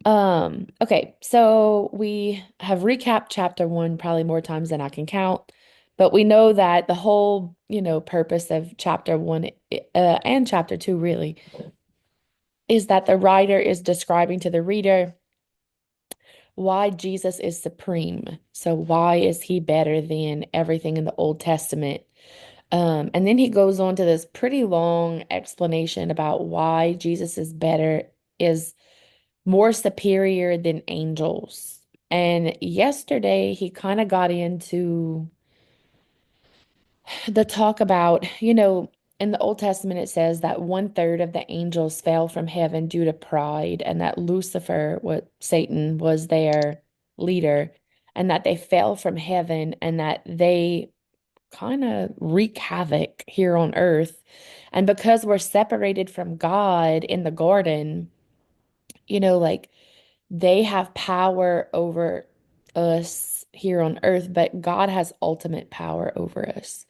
Okay, so we have recapped chapter one probably more times than I can count, but we know that the whole, purpose of chapter one and chapter two really is that the writer is describing to the reader why Jesus is supreme. So why is he better than everything in the Old Testament? And then he goes on to this pretty long explanation about why Jesus is better, is more superior than angels. And yesterday he kind of got into the talk about, in the Old Testament it says that 1/3 of the angels fell from heaven due to pride, and that Lucifer, what Satan was their leader, and that they fell from heaven and that they kind of wreak havoc here on earth. And because we're separated from God in the garden, like they have power over us here on earth, but God has ultimate power over us.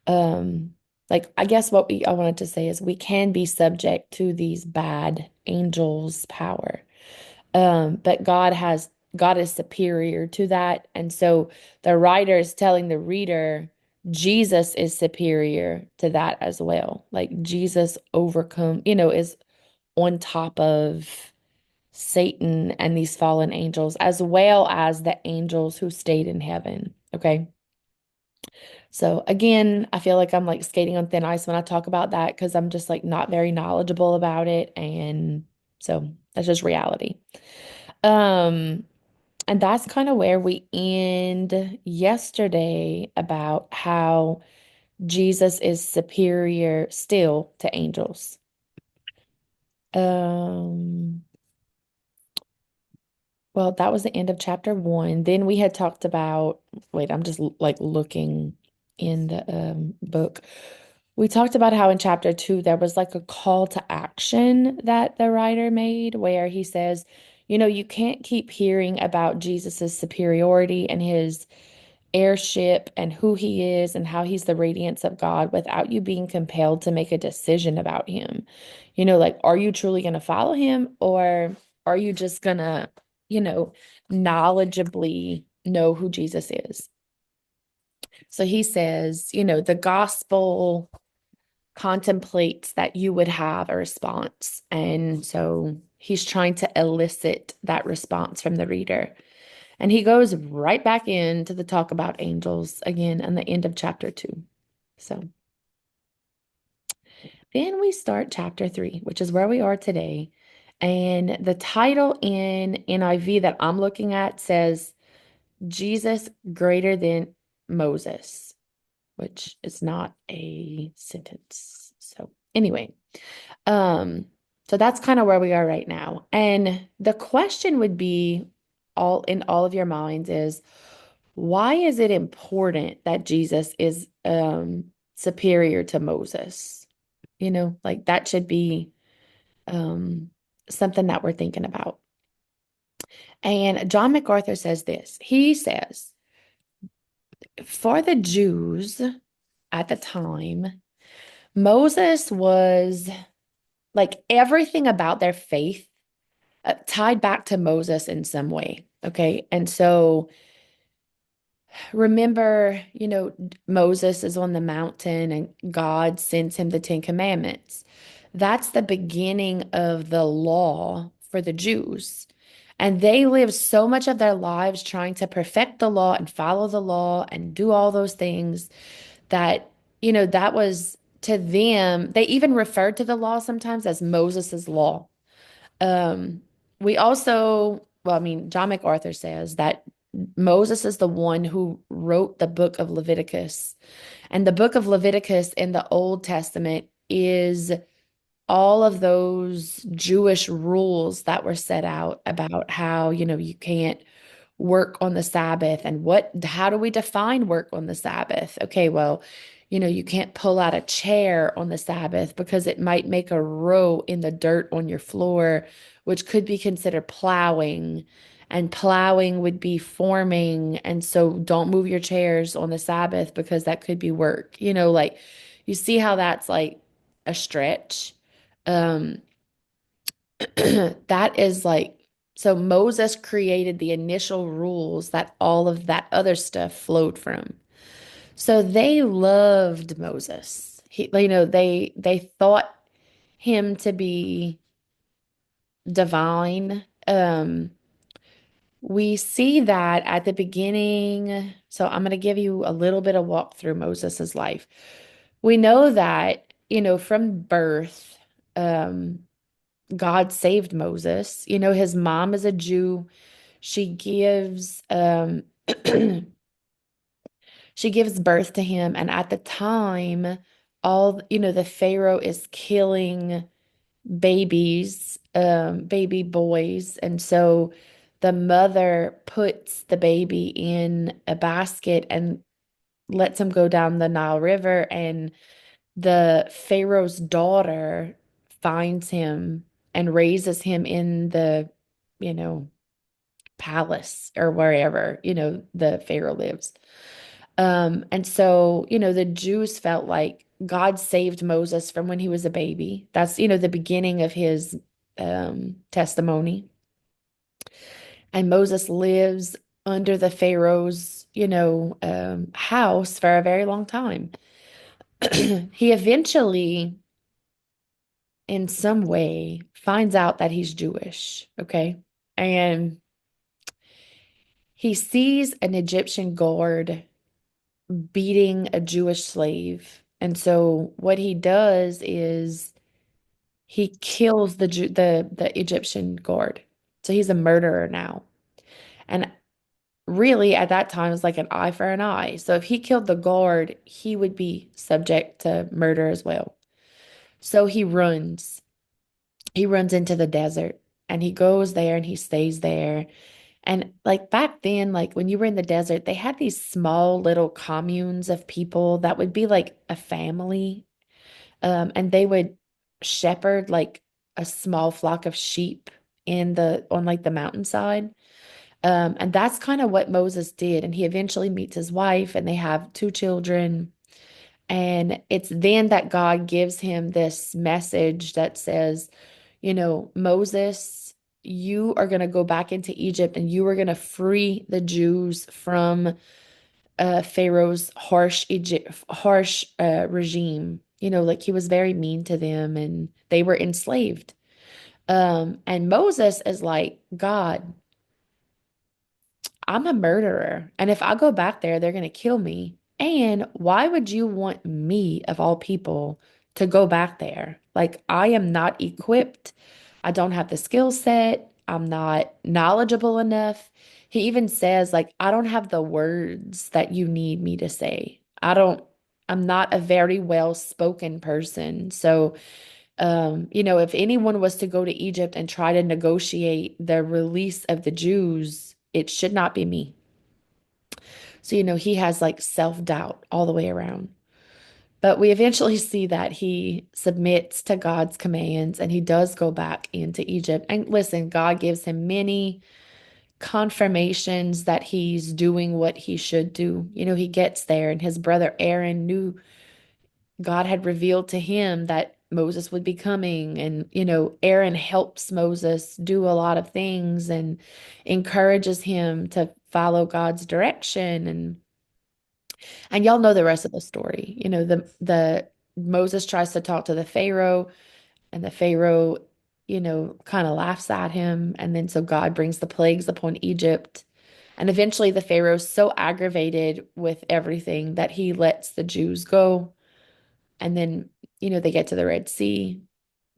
Um, like I guess I wanted to say is we can be subject to these bad angels' power. But God is superior to that. And so the writer is telling the reader Jesus is superior to that as well. Like Jesus is on top of Satan and these fallen angels, as well as the angels who stayed in heaven. Okay. So again, I feel like I'm like skating on thin ice when I talk about that because I'm just like not very knowledgeable about it. And so that's just reality. Um, and that's kind of where we end yesterday about how Jesus is superior still to angels. Um, well, that was the end of chapter one. Then we had talked about, wait, I'm just like looking in the book. We talked about how in chapter two there was like a call to action that the writer made where he says, you can't keep hearing about Jesus's superiority and his heirship and who he is and how he's the radiance of God without you being compelled to make a decision about him. Like, are you truly going to follow him or are you just going to, you know, knowledgeably know who Jesus is? So he says, the gospel contemplates that you would have a response. And so he's trying to elicit that response from the reader. And he goes right back into the talk about angels again in the end of chapter two. So then we start chapter three, which is where we are today. And the title in NIV that I'm looking at says Jesus greater than Moses, which is not a sentence. So anyway, um, so that's kind of where we are right now. And the question would be all of your minds is why is it important that Jesus is superior to Moses? Like that should be um something that we're thinking about. And John MacArthur says this. He says, for the Jews at the time, Moses was like everything about their faith tied back to Moses in some way. Okay. And so remember, Moses is on the mountain and God sends him the Ten Commandments. That's the beginning of the law for the Jews. And they lived so much of their lives trying to perfect the law and follow the law and do all those things that, that was to them, they even referred to the law sometimes as Moses's law. Um, we also, well, I mean, John MacArthur says that Moses is the one who wrote the book of Leviticus. And the book of Leviticus in the Old Testament is all of those Jewish rules that were set out about how, you can't work on the Sabbath and how do we define work on the Sabbath? Okay, well, you can't pull out a chair on the Sabbath because it might make a row in the dirt on your floor, which could be considered plowing. And plowing would be forming. And so don't move your chairs on the Sabbath because that could be work. Like you see how that's like a stretch. Um, that is like So Moses created the initial rules that all of that other stuff flowed from. So they loved Moses. They thought him to be divine. We see that at the beginning. So I'm going to give you a little bit of walk through Moses's life. We know that, from birth, um, God saved Moses. His mom is a Jew. She gives she gives birth to him, and at the time, the Pharaoh is killing babies, baby boys. And so the mother puts the baby in a basket and lets him go down the Nile River. And the Pharaoh's daughter finds him and raises him in the, you know, palace or wherever, the Pharaoh lives. And so, the Jews felt like God saved Moses from when he was a baby. That's, the beginning of his testimony. And Moses lives under the Pharaoh's, house for a very long time. He eventually, in some way, finds out that he's Jewish, okay? And he sees an Egyptian guard beating a Jewish slave. And so what he does is he kills the Egyptian guard. So he's a murderer now. And really at that time it's like an eye for an eye. So if he killed the guard, he would be subject to murder as well. So he runs. He runs into the desert and he goes there and he stays there. And like back then, like when you were in the desert, they had these small little communes of people that would be like a family. And they would shepherd like a small flock of sheep on like the mountainside. And that's kind of what Moses did. And he eventually meets his wife and they have two children. And it's then that God gives him this message that says, Moses, you are going to go back into Egypt and you are going to free the Jews from Pharaoh's harsh regime. Like he was very mean to them and they were enslaved. And Moses is like, God, I'm a murderer. And if I go back there, they're going to kill me. And why would you want me, of all people, to go back there? Like, I am not equipped. I don't have the skill set. I'm not knowledgeable enough. He even says, like, I don't have the words that you need me to say. I'm not a very well-spoken person. So, if anyone was to go to Egypt and try to negotiate the release of the Jews, it should not be me. So, he has like self-doubt all the way around. But we eventually see that he submits to God's commands and he does go back into Egypt. And listen, God gives him many confirmations that he's doing what he should do. He gets there and his brother Aaron knew God had revealed to him that Moses would be coming. And, Aaron helps Moses do a lot of things and encourages him to follow God's direction. And y'all know the rest of the story. The Moses tries to talk to the Pharaoh, and the Pharaoh, kind of laughs at him. And then so God brings the plagues upon Egypt. And eventually the Pharaoh's so aggravated with everything that he lets the Jews go. And then, they get to the Red Sea.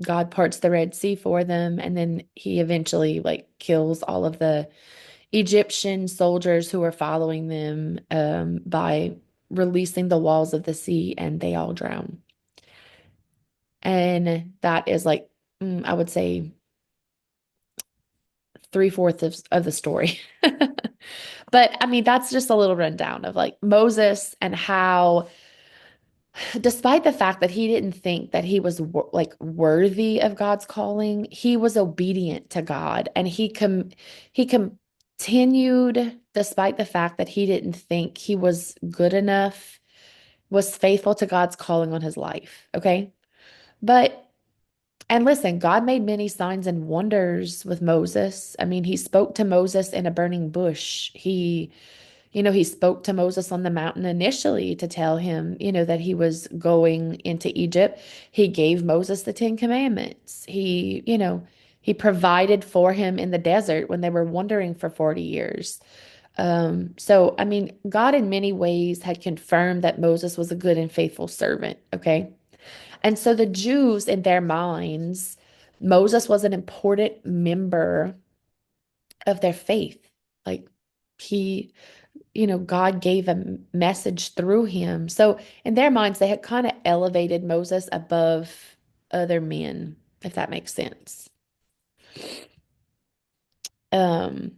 God parts the Red Sea for them. And then he eventually like kills all of the Egyptian soldiers who were following them by releasing the walls of the sea and they all drown. And that is like, I would say three-fourths of the story. But I mean, that's just a little rundown of like Moses and how despite the fact that he didn't think that he was like worthy of God's calling, he was obedient to God and he continued despite the fact that he didn't think he was good enough, was faithful to God's calling on his life, okay? But And listen, God made many signs and wonders with Moses. I mean, he spoke to Moses in a burning bush. He spoke to Moses on the mountain initially to tell him, that he was going into Egypt. He gave Moses the Ten Commandments. He provided for him in the desert when they were wandering for 40 years. So, I mean, God in many ways had confirmed that Moses was a good and faithful servant. Okay. And so the Jews, in their minds, Moses was an important member of their faith. Like he, God gave a message through him. So in their minds, they had kind of elevated Moses above other men, if that makes sense. Um,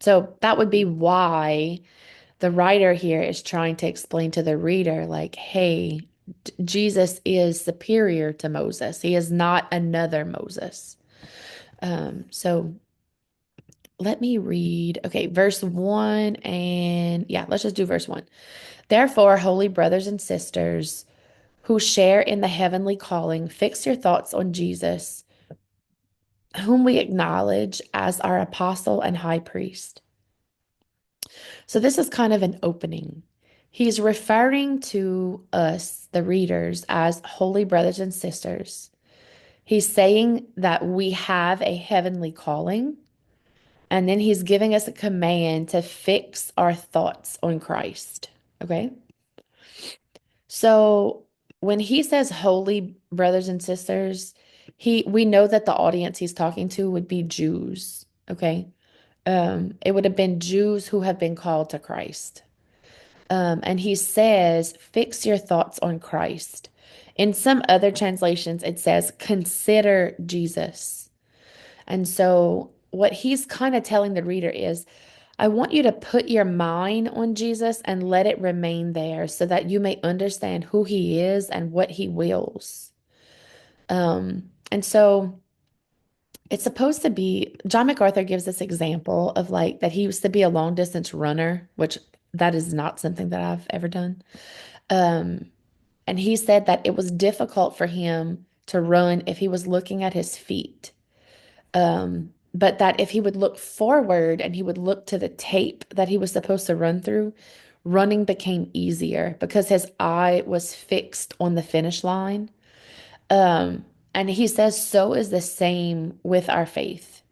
so that would be why the writer here is trying to explain to the reader, like, hey, Jesus is superior to Moses. He is not another Moses. So let me read, okay, verse 1 and yeah, let's just do verse 1. Therefore, holy brothers and sisters who share in the heavenly calling, fix your thoughts on Jesus, whom we acknowledge as our apostle and high priest. So this is kind of an opening. He's referring to us, the readers, as holy brothers and sisters. He's saying that we have a heavenly calling, and then he's giving us a command to fix our thoughts on Christ. Okay? So when he says holy brothers and sisters, we know that the audience he's talking to would be Jews. Okay? It would have been Jews who have been called to Christ. And he says, fix your thoughts on Christ. In some other translations, it says, consider Jesus. And so, what he's kind of telling the reader is, I want you to put your mind on Jesus and let it remain there so that you may understand who he is and what he wills. And so, it's supposed to be, John MacArthur gives this example of like that he used to be a long distance runner, which that is not something that I've ever done. Um, and he said that it was difficult for him to run if he was looking at his feet. But that if he would look forward and he would look to the tape that he was supposed to run through, running became easier because his eye was fixed on the finish line. Um, and he says, so is the same with our faith,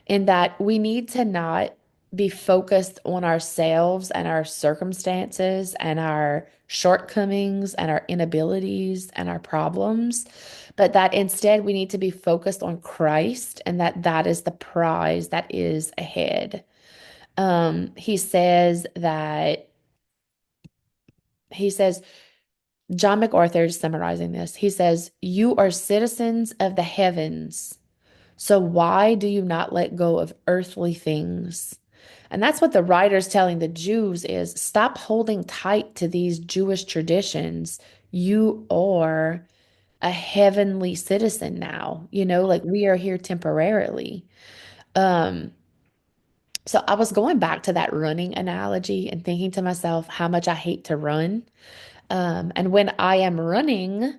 in that we need to not be focused on ourselves and our circumstances and our shortcomings and our inabilities and our problems, but that instead we need to be focused on Christ and that is the prize that is ahead. He says that, he says, John MacArthur is summarizing this. He says, you are citizens of the heavens. So why do you not let go of earthly things? And that's what the writer's telling the Jews is stop holding tight to these Jewish traditions. You are a heavenly citizen now, like we are here temporarily. Um, so I was going back to that running analogy and thinking to myself how much I hate to run. And when I am running,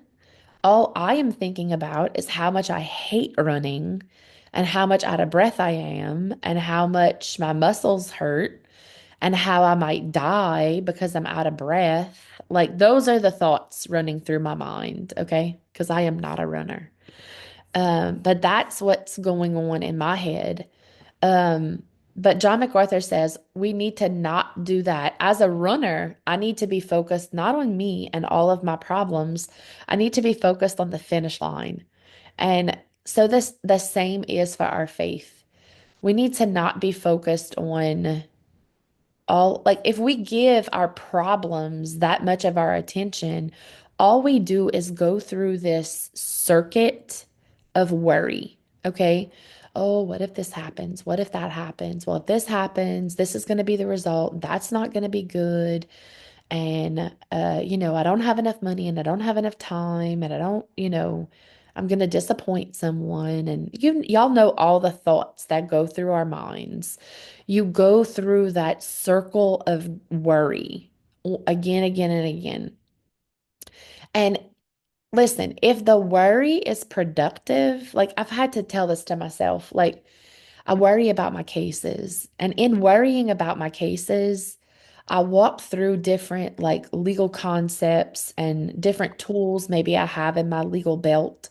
all I am thinking about is how much I hate running and how much out of breath I am and how much my muscles hurt and how I might die because I'm out of breath. Like those are the thoughts running through my mind, okay? Because I am not a runner. But that's what's going on in my head. Um, but John MacArthur says we need to not do that. As a runner, I need to be focused not on me and all of my problems. I need to be focused on the finish line. And so the same is for our faith. We need to not be focused on all, like if we give our problems that much of our attention, all we do is go through this circuit of worry. Okay. Oh, what if this happens? What if that happens? Well, if this happens, this is going to be the result. That's not going to be good. And, I don't have enough money and I don't have enough time and I don't, I'm going to disappoint someone. And y'all know all the thoughts that go through our minds. You go through that circle of worry again, again, and again. And Listen, if the worry is productive, like I've had to tell this to myself, like I worry about my cases. And in worrying about my cases, I walk through different like legal concepts and different tools maybe I have in my legal belt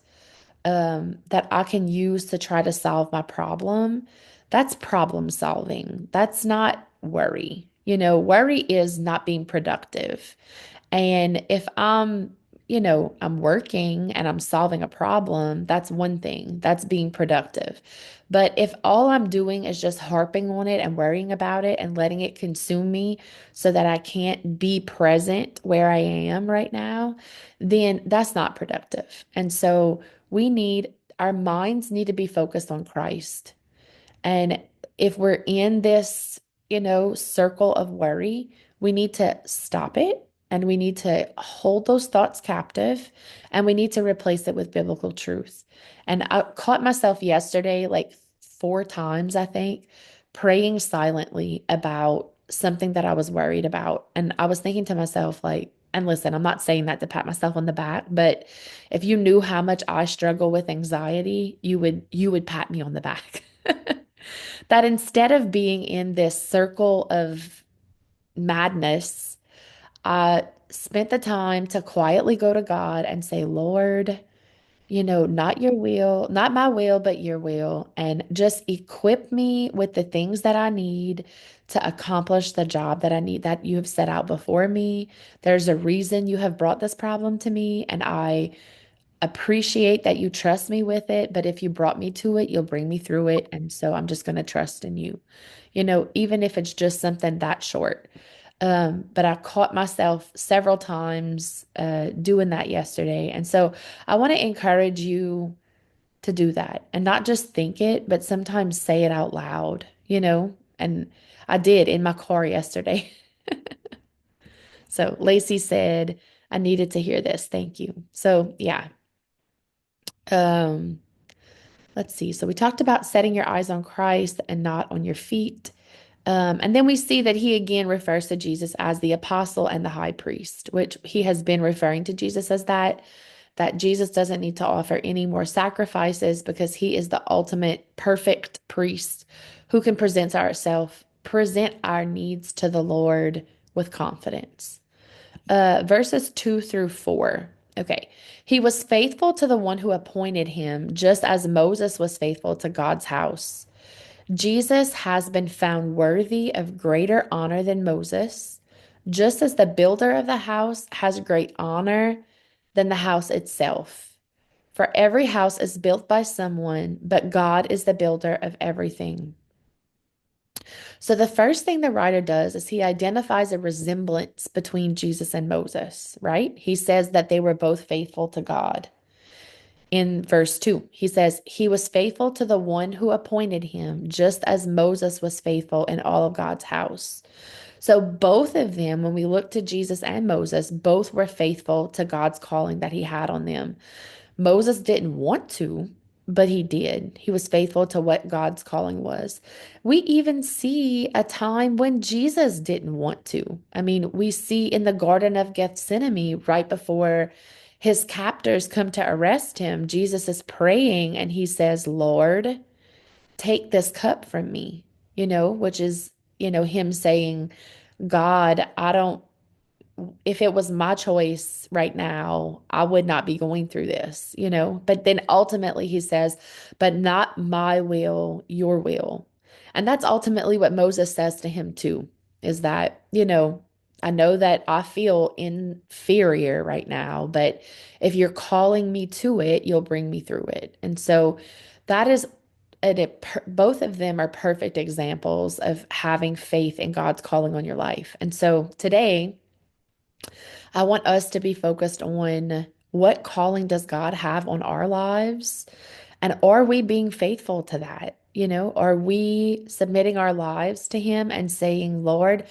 that I can use to try to solve my problem. That's problem solving. That's not worry. Worry is not being productive. And if I'm working and I'm solving a problem, that's one thing. That's being productive. But if all I'm doing is just harping on it and worrying about it and letting it consume me so that I can't be present where I am right now, then that's not productive. And so our minds need to be focused on Christ. And if we're in this, circle of worry, we need to stop it and we need to hold those thoughts captive and we need to replace it with biblical truth. And I caught myself yesterday, like 4 times, I think, praying silently about something that I was worried about. And I was thinking to myself, like, and listen, I'm not saying that to pat myself on the back, but if you knew how much I struggle with anxiety, you would pat me on the back. That instead of being in this circle of madness, I spent the time to quietly go to God and say, Lord, not your will, not my will, but your will, and just equip me with the things that I need to accomplish the job that I need that you have set out before me. There's a reason you have brought this problem to me, and I appreciate that you trust me with it, but if you brought me to it, you'll bring me through it. And so I'm just going to trust in you, even if it's just something that short. But I caught myself several times doing that yesterday. And so I want to encourage you to do that and not just think it, but sometimes say it out loud. And I did in my car yesterday. So Lacey said, I needed to hear this. Thank you. So yeah. Um, Let's see. So we talked about setting your eyes on Christ and not on your feet. And then we see that he again refers to Jesus as the apostle and the high priest, which he has been referring to Jesus as that Jesus doesn't need to offer any more sacrifices because he is the ultimate perfect priest who can present our needs to the Lord with confidence. Verses 2 through 4. Okay. He was faithful to the one who appointed him, just as Moses was faithful to God's house. Jesus has been found worthy of greater honor than Moses, just as the builder of the house has great honor than the house itself. For every house is built by someone, but God is the builder of everything. So the first thing the writer does is he identifies a resemblance between Jesus and Moses, right? He says that they were both faithful to God. In verse 2, he says, He was faithful to the one who appointed him, just as Moses was faithful in all of God's house. So both of them, when we look to Jesus and Moses, both were faithful to God's calling that he had on them. Moses didn't want to, but he did. He was faithful to what God's calling was. We even see a time when Jesus didn't want to. I mean, we see in the Garden of Gethsemane, right before his captors come to arrest him, Jesus is praying and he says, Lord, take this cup from me, which is, him saying, God, I don't if it was my choice right now, I would not be going through this. But then ultimately he says, but not my will, your will. And that's ultimately what Moses says to him too, is that, I know that I feel inferior right now, but if you're calling me to it, you'll bring me through it. And so that is both of them are perfect examples of having faith in God's calling on your life. And so today, I want us to be focused on what calling does God have on our lives? And are we being faithful to that? Are we submitting our lives to Him and saying, Lord,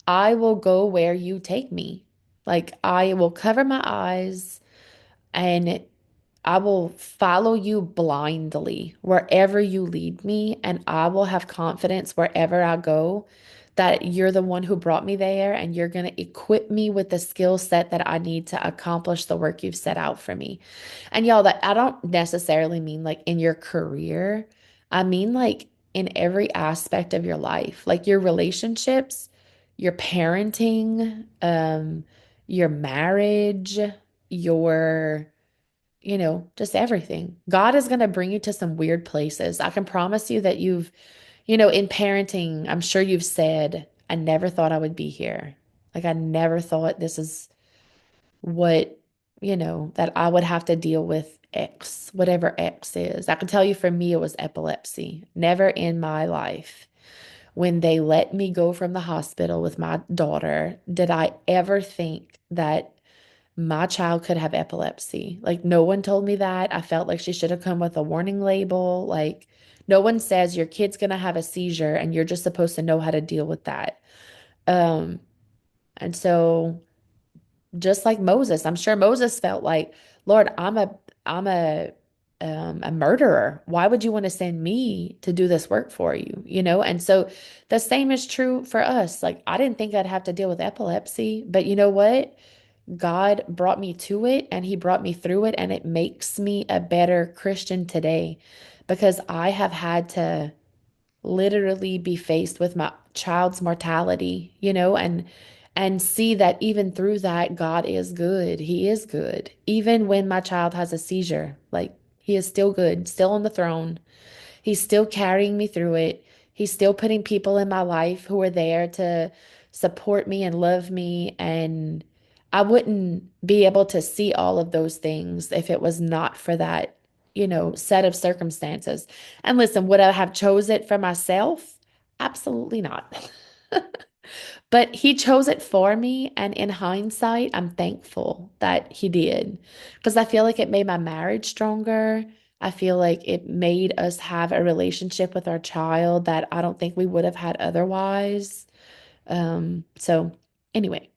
I will go where you take me? Like, I will cover my eyes and I will follow you blindly wherever you lead me, and I will have confidence wherever I go that you're the one who brought me there and you're going to equip me with the skill set that I need to accomplish the work you've set out for me. And y'all, that I don't necessarily mean like in your career. I mean like in every aspect of your life, like your relationships, your parenting, your marriage, your just everything. God is going to bring you to some weird places. I can promise you that in parenting, I'm sure you've said, I never thought I would be here. Like, I never thought this is what, that I would have to deal with X, whatever X is. I can tell you for me, it was epilepsy. Never in my life, when they let me go from the hospital with my daughter, did I ever think that my child could have epilepsy. Like, no one told me that. I felt like she should have come with a warning label. Like, no one says your kid's gonna have a seizure and you're just supposed to know how to deal with that. Um, and so just like Moses, I'm sure Moses felt like, Lord, I'm a murderer. Why would you want to send me to do this work for you? And so the same is true for us. Like, I didn't think I'd have to deal with epilepsy, but you know what? God brought me to it and he brought me through it, and it makes me a better Christian today because I have had to literally be faced with my child's mortality, and see that even through that, God is good. He is good. Even when my child has a seizure, like he is still good, still on the throne. He's still carrying me through it. He's still putting people in my life who are there to support me and love me. And I wouldn't be able to see all of those things if it was not for that, set of circumstances. And listen, would I have chose it for myself? Absolutely not. But he chose it for me. And in hindsight, I'm thankful that he did because I feel like it made my marriage stronger. I feel like it made us have a relationship with our child that I don't think we would have had otherwise. So anyway,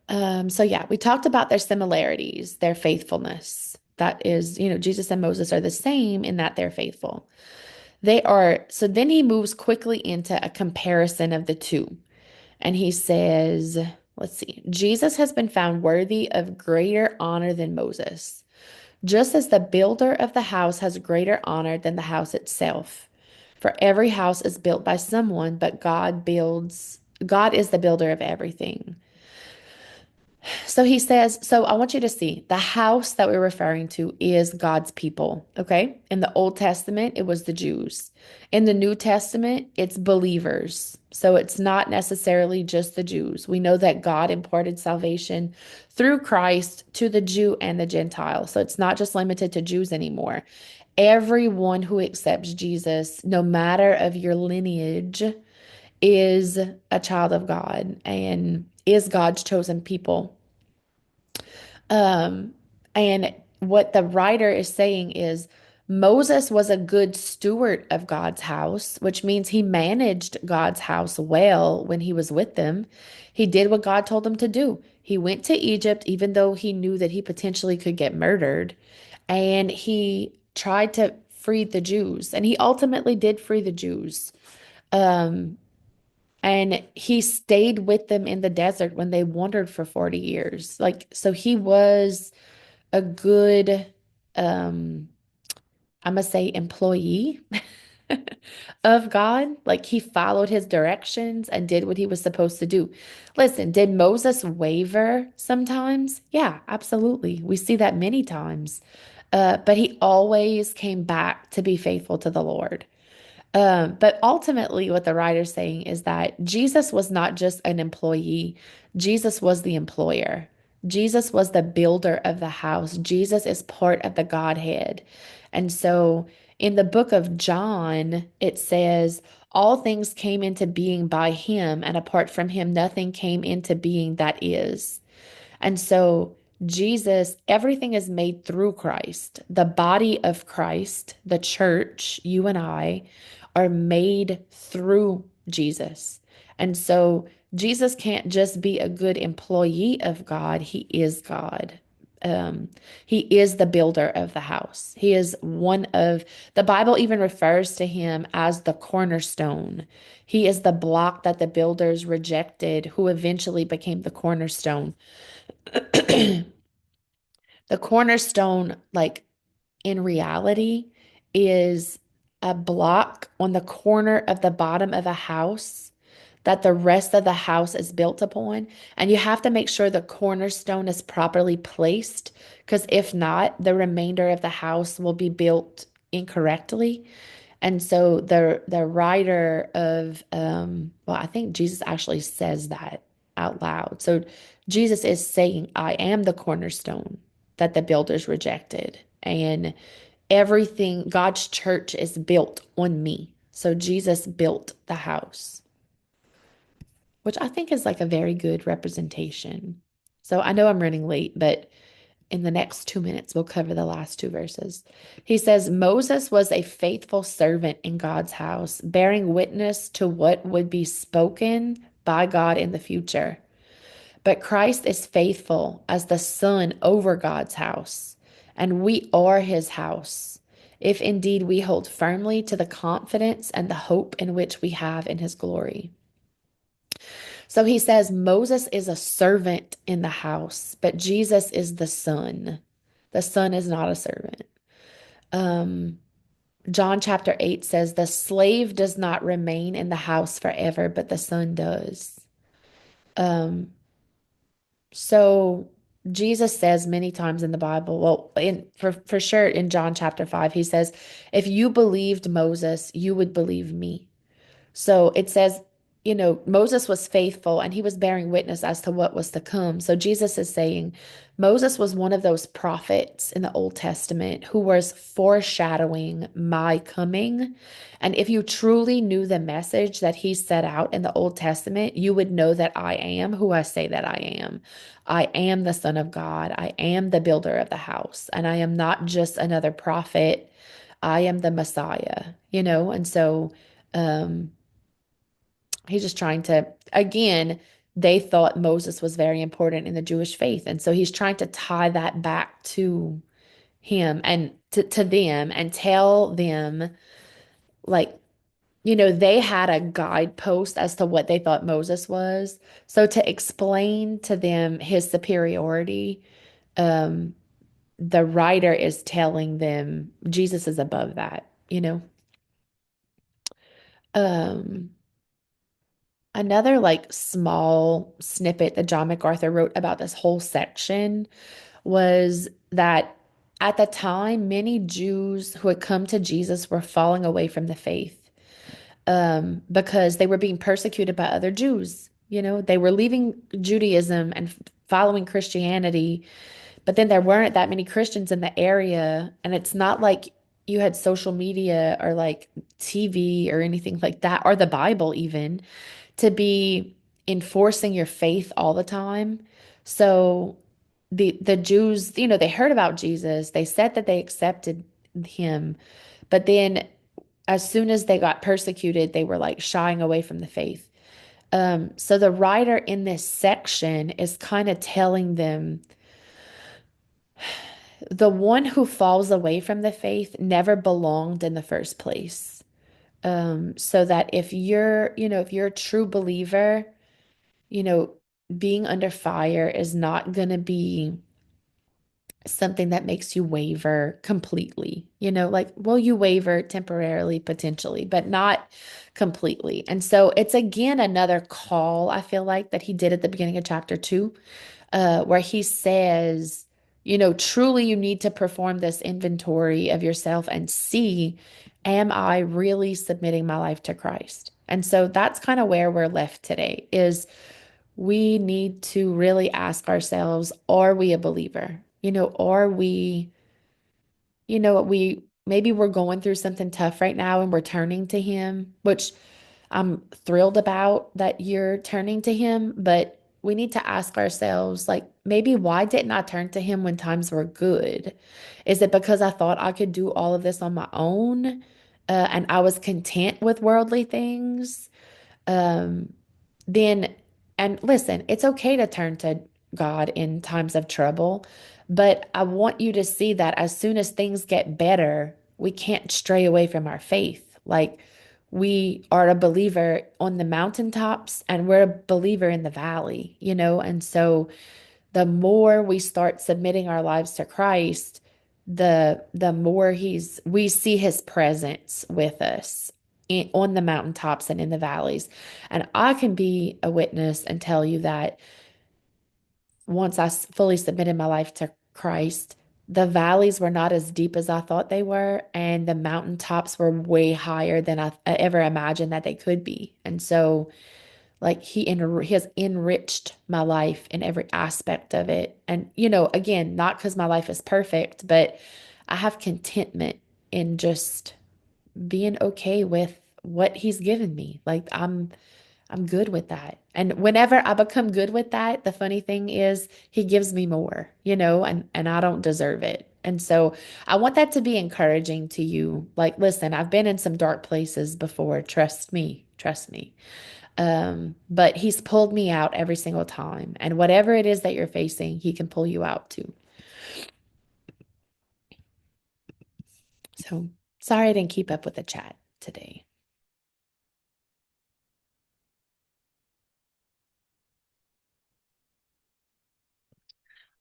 so yeah, we talked about their similarities, their faithfulness. That is, Jesus and Moses are the same in that they're faithful. So then he moves quickly into a comparison of the two. And he says, let's see, Jesus has been found worthy of greater honor than Moses, just as the builder of the house has greater honor than the house itself. For every house is built by someone, but God is the builder of everything. So he says, so I want you to see the house that we're referring to is God's people. Okay. In the Old Testament, it was the Jews. In the New Testament, it's believers. So it's not necessarily just the Jews. We know that God imparted salvation through Christ to the Jew and the Gentile. So it's not just limited to Jews anymore. Everyone who accepts Jesus, no matter of your lineage, is a child of God and is God's chosen people. Um, and what the writer is saying is Moses was a good steward of God's house, which means he managed God's house well when he was with them. He did what God told him to do. He went to Egypt, even though he knew that he potentially could get murdered, and he tried to free the Jews, and he ultimately did free the Jews. Um, and he stayed with them in the desert when they wandered for 40 years. Like, so he was a good, um, I'm gonna say employee of God. Like he followed his directions and did what he was supposed to do. Listen, did Moses waver sometimes? Yeah, absolutely. We see that many times. But he always came back to be faithful to the Lord. But ultimately, what the writer's saying is that Jesus was not just an employee, Jesus was the employer. Jesus was the builder of the house. Jesus is part of the Godhead. And so in the book of John, it says, all things came into being by him, and apart from him, nothing came into being that is. And so, Jesus, everything is made through Christ. The body of Christ, the church, you and I, are made through Jesus. And so, Jesus can't just be a good employee of God, he is God. Um, he is the builder of the house. He is one of, the Bible even refers to him as the cornerstone. He is the block that the builders rejected, who eventually became the cornerstone. The cornerstone, like in reality, is a block on the corner of the bottom of a house that the rest of the house is built upon. And you have to make sure the cornerstone is properly placed, because if not, the remainder of the house will be built incorrectly. And so the writer of well, I think Jesus actually says that out loud. So Jesus is saying, I am the cornerstone that the builders rejected. And everything, God's church is built on me. So Jesus built the house, which I think is like a very good representation. So I know I'm running late, but in the next 2 minutes, we'll cover the last two verses. He says, Moses was a faithful servant in God's house, bearing witness to what would be spoken by God in the future. But Christ is faithful as the son over God's house, and we are his house, if indeed we hold firmly to the confidence and the hope in which we have in his glory. So he says Moses is a servant in the house, but Jesus is the son. The son is not a servant. Um, John chapter 8 says, the slave does not remain in the house forever, but the son does. Um, so Jesus says many times in the Bible, well, for sure in John chapter 5, he says, if you believed Moses, you would believe me. So it says, Moses was faithful and he was bearing witness as to what was to come. So Jesus is saying Moses was one of those prophets in the Old Testament who was foreshadowing my coming. And if you truly knew the message that he set out in the Old Testament, you would know that I am who I say that I am. I am the Son of God. I am the builder of the house. And I am not just another prophet. I am the Messiah. And so, um, he's just trying to, again, they thought Moses was very important in the Jewish faith. And so he's trying to tie that back to him and to them and tell them, like, they had a guidepost as to what they thought Moses was. So to explain to them his superiority, um, the writer is telling them Jesus is above that. Um, Another like small snippet that John MacArthur wrote about this whole section was that at the time, many Jews who had come to Jesus were falling away from the faith, because they were being persecuted by other Jews. They were leaving Judaism and following Christianity, but then there weren't that many Christians in the area. And it's not like you had social media or like TV or anything like that, or the Bible even to be enforcing your faith all the time. So the Jews, they heard about Jesus. They said that they accepted him, but then as soon as they got persecuted, they were like shying away from the faith. So the writer in this section is kind of telling them the one who falls away from the faith never belonged in the first place. So that if you're a true believer, you know, being under fire is not going to be something that makes you waver completely. Like, will you waver temporarily, potentially, but not completely. And so it's again another call, I feel like, that he did at the beginning of chapter 2, where he says, truly you need to perform this inventory of yourself and see, am I really submitting my life to Christ? And so that's kind of where we're left today is we need to really ask ourselves, are we a believer? Are we, we maybe we're going through something tough right now and we're turning to him, which I'm thrilled about that you're turning to him, but we need to ask ourselves, like, maybe why didn't I turn to him when times were good? Is it because I thought I could do all of this on my own, and I was content with worldly things? Um, then, and listen, it's okay to turn to God in times of trouble. But I want you to see that as soon as things get better, we can't stray away from our faith. Like we are a believer on the mountaintops and we're a believer in the valley, And so the more we start submitting our lives to Christ, the more we see his presence with us on the mountaintops and in the valleys. And I can be a witness and tell you that once fully submitted my life to Christ, the valleys were not as deep as I thought they were, and the mountaintops were way higher than I ever imagined that they could be. And so, like, he has enriched my life in every aspect of it. And, again, not because my life is perfect, but I have contentment in just being okay with what he's given me. Like, I'm good with that. And whenever I become good with that, the funny thing is he gives me more, and I don't deserve it. And so I want that to be encouraging to you. Like, listen, I've been in some dark places before. Trust me, trust me. But he's pulled me out every single time. And whatever it is that you're facing, he can pull you out too. So sorry I didn't keep up with the chat today.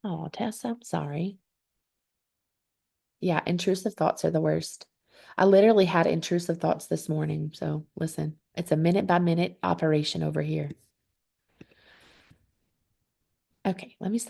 Oh, Tess, I'm sorry. Yeah, intrusive thoughts are the worst. I literally had intrusive thoughts this morning. So listen, it's a minute by minute operation over here. Okay, let me stop.